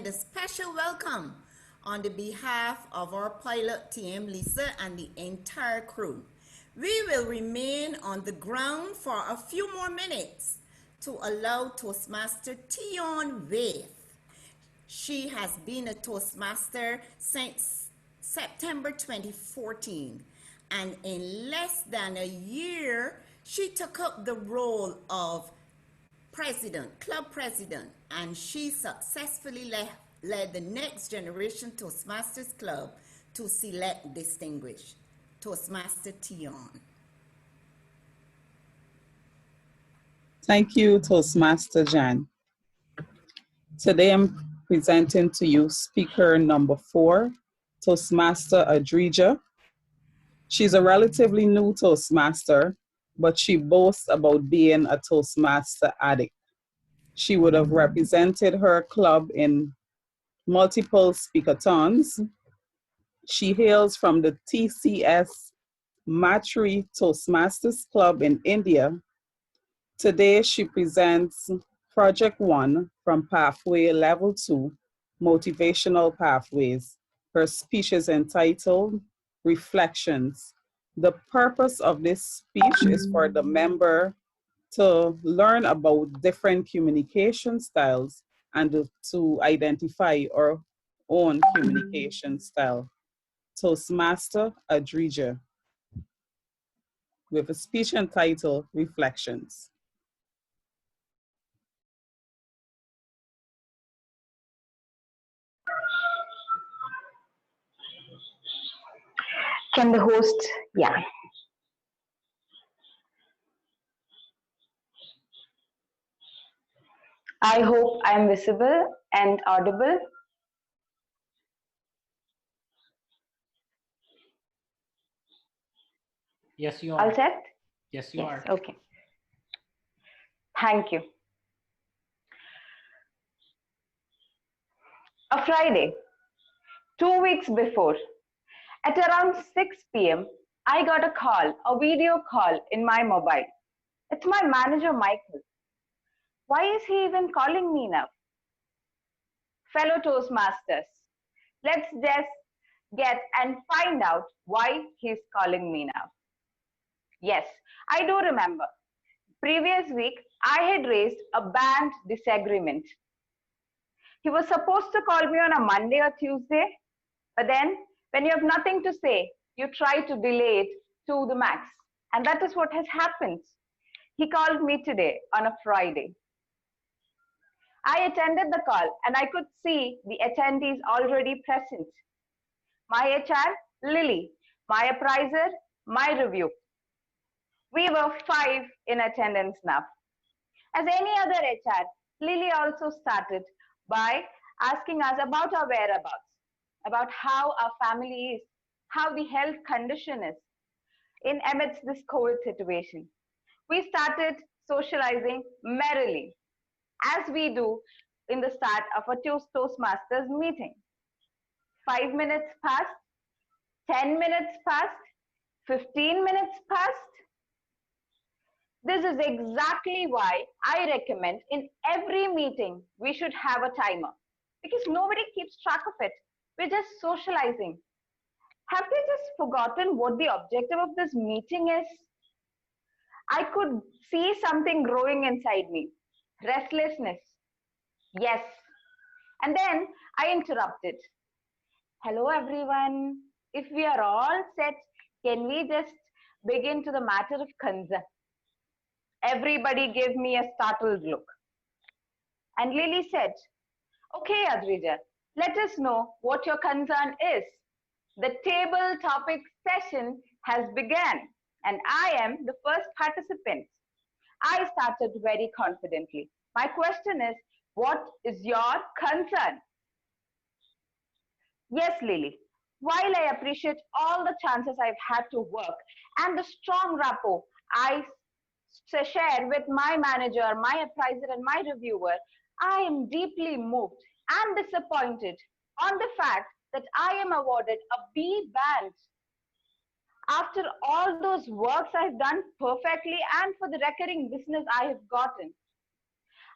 a special welcome on the behalf of our pilot team, Lisa, and the entire crew. We will remain on the ground for a few more minutes to allow Toastmaster Tion Waith. She has been a Toastmaster since September 2014, and in less than a year, she took up the role of club president, and she successfully led the next generation Toastmasters Club to select distinguished Toastmaster Tion. Thank you, Toastmaster Jan. Today I'm presenting to you speaker number 4, Toastmaster Adrija. She's a relatively new Toastmaster, but she boasts about being a Toastmaster addict. She would have represented her club in multiple speakathons. She hails from the TCS Matri Toastmasters Club in India. Today she presents Project 1 from Pathway Level 2, Motivational Pathways. Her speech is entitled Reflections. The purpose of this speech is for the member to learn about different communication styles and to identify our own communication style. Toastmaster Adrija with a speech entitled Reflections. Can the host, yeah. I hope I am visible and audible. Yes, you are. All set? Yes, you are. Okay. Thank you. A Friday, 2 weeks before, at around 6 p.m., I got a video call in my mobile. It's my manager, Michael. Why is he even calling me now? Fellow Toastmasters, let's just get and find out why he's calling me now. Yes, I do remember. Previous week, I had raised a band disagreement. He was supposed to call me on a Monday or Tuesday, but then when you have nothing to say, you try to delay it to the max. And that is what has happened. He called me today on a Friday. I attended the call and I could see the attendees already present. My HR, Lily, my appraiser, my review. We were 5 in attendance now. As any other HR, Lily also started by asking us about our whereabouts, about how our family is, how the health condition is in amidst this COVID situation. We started socializing merrily, as we do in the start of a Toastmasters meeting. 5 minutes passed, 10 minutes passed, 15 minutes passed. This is exactly why I recommend in every meeting we should have a timer, because nobody keeps track of it. We're just socializing. Have they just forgotten what the objective of this meeting is? I could see something growing inside me. Restlessness. Yes. And then I interrupted. Hello, everyone. If we are all set, can we just begin to the matter of concern? Everybody gave me a startled look. And Lily said, okay, Adrija, let us know what your concern is. The table topic session has begun and I am the first participant. I started very confidently. My question is, what is your concern? Yes, Lily. While I appreciate all the chances I've had to work and the strong rapport I share with my manager, my appraiser, and my reviewer, I am deeply moved and disappointed on the fact that I am awarded a B band. After all those works I've done perfectly and for the recurring business I have gotten,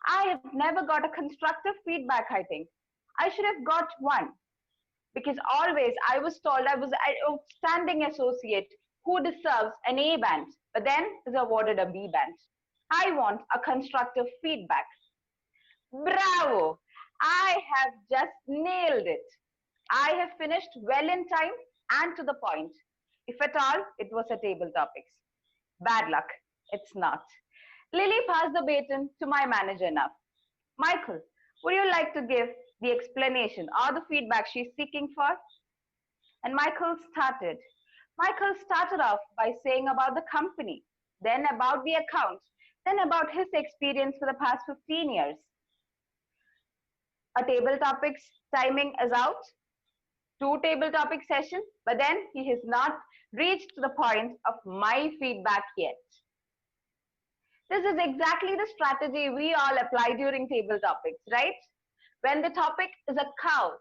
I have never got a constructive feedback, I think. I should have got 1 because always I was told I was an outstanding associate who deserves an A band, but then is awarded a B band. I want a constructive feedback. Bravo! I have just nailed it. I have finished well in time and to the point. If at all, it was a table topics. Bad luck, it's not. Lily passed the baton to my manager now. Michael, would you like to give the explanation or the feedback she's seeking for? And Michael started off by saying about the company, then about the account, then about his experience for the past 15 years. A table topics timing is out, 2 table topic sessions, but then he has not reached the point of my feedback yet. This is exactly the strategy we all apply during table topics, right? When the topic is a cow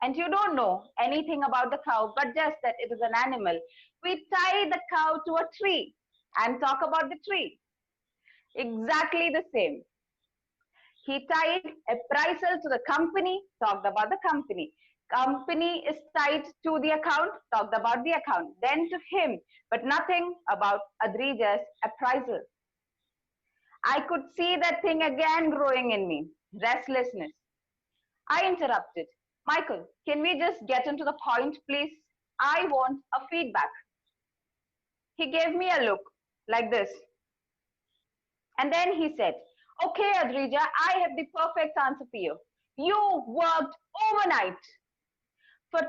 and you don't know anything about the cow, but just that it is an animal, we tie the cow to a tree and talk about the tree. Exactly the same. He tied appraisal to the company, talked about the company. Company is tied to the account, talked about the account. Then to him, but nothing about Adrija's appraisal. I could see that thing again growing in me, restlessness. I interrupted. Michael, can we just get into the point, please? I want a feedback. He gave me a look like this. And then he said, okay, Adrija, I have the perfect answer for you. You worked overnight for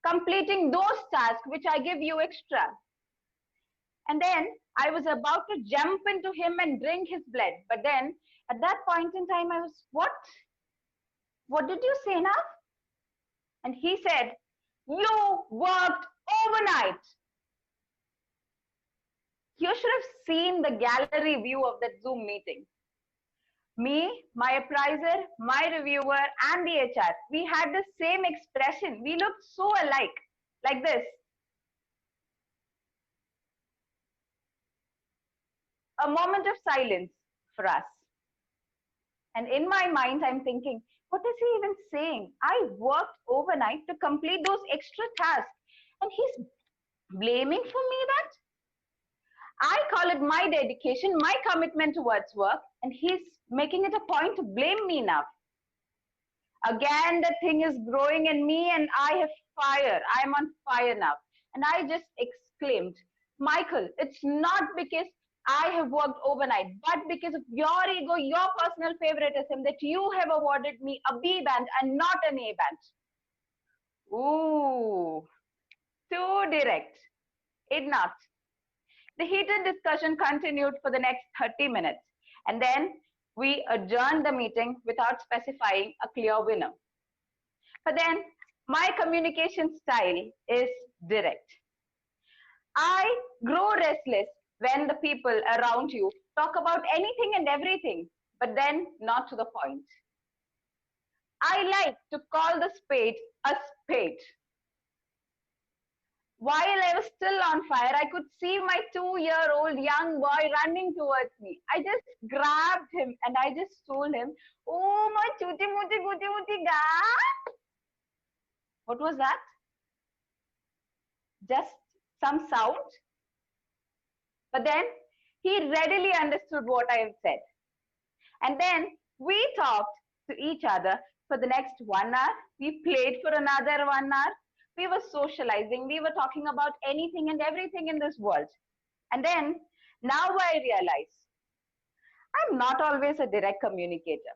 completing those tasks which I give you extra. And then I was about to jump into him and drink his blood. But then at that point in time, I was, what? What did you say now? And he said, you worked overnight. You should have seen the gallery view of that Zoom meeting. Me, my appraiser, my reviewer, and the HR, we had the same expression. We looked so alike, like this. A moment of silence for us. And in my mind, I'm thinking, what is he even saying? I worked overnight to complete those extra tasks. And he's blaming for me that? I call it my dedication, my commitment towards work, and he's making it a point to blame me now. Again, the thing is growing in me and I have fire. I'm on fire now. And I just exclaimed, Michael, it's not because I have worked overnight, but because of your ego, your personal favoritism, that you have awarded me a B band and not an A band. Ooh, too direct. It not. The heated discussion continued for the next 30 minutes, and then we adjourned the meeting without specifying a clear winner. But then my communication style is direct. I grow restless when the people around you talk about anything and everything, but then not to the point. I like to call the spade a spade. While I was still on fire, I could see my 2-year-old young boy running towards me. I just grabbed him and I just told him, oh, my chuti muti guti muti ga. What was that? Just some sound? But then he readily understood what I had said. And then we talked to each other for the next 1 hour. We played for another 1 hour. We were socializing. We were talking about anything and everything in this world. And then now I realize I'm not always a direct communicator.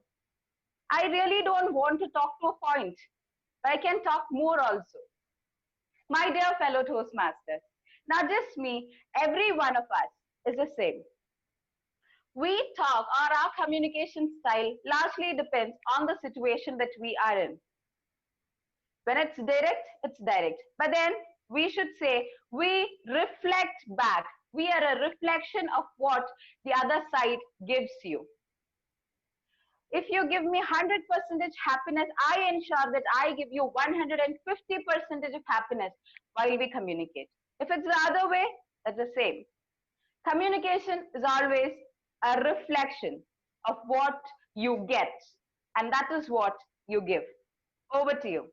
I really don't want to talk to a point, but I can talk more also. My dear fellow Toastmasters, not just me, every one of us is the same. We talk, or our communication style largely depends on the situation that we are in. When it's direct, it's direct. But then we should say we reflect back. We are a reflection of what the other side gives you. If you give me 100% happiness, I ensure that I give you 150% of happiness while we communicate. If it's the other way, that's the same. Communication is always a reflection of what you get, and that is what you give. Over to you.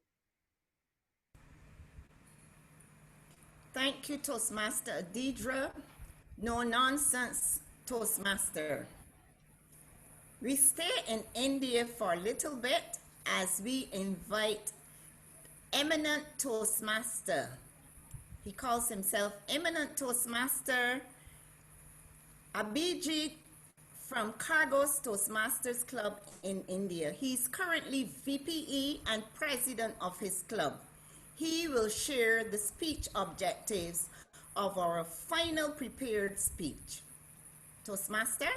Thank you, Toastmaster Deidre. No nonsense, Toastmaster. We stay in India for a little bit as we invite eminent Toastmaster. He calls himself eminent Toastmaster Abhijit from Cargos Toastmasters Club in India. He's currently VPE and president of his club. He will share the speech objectives of our final prepared speech. Toastmaster?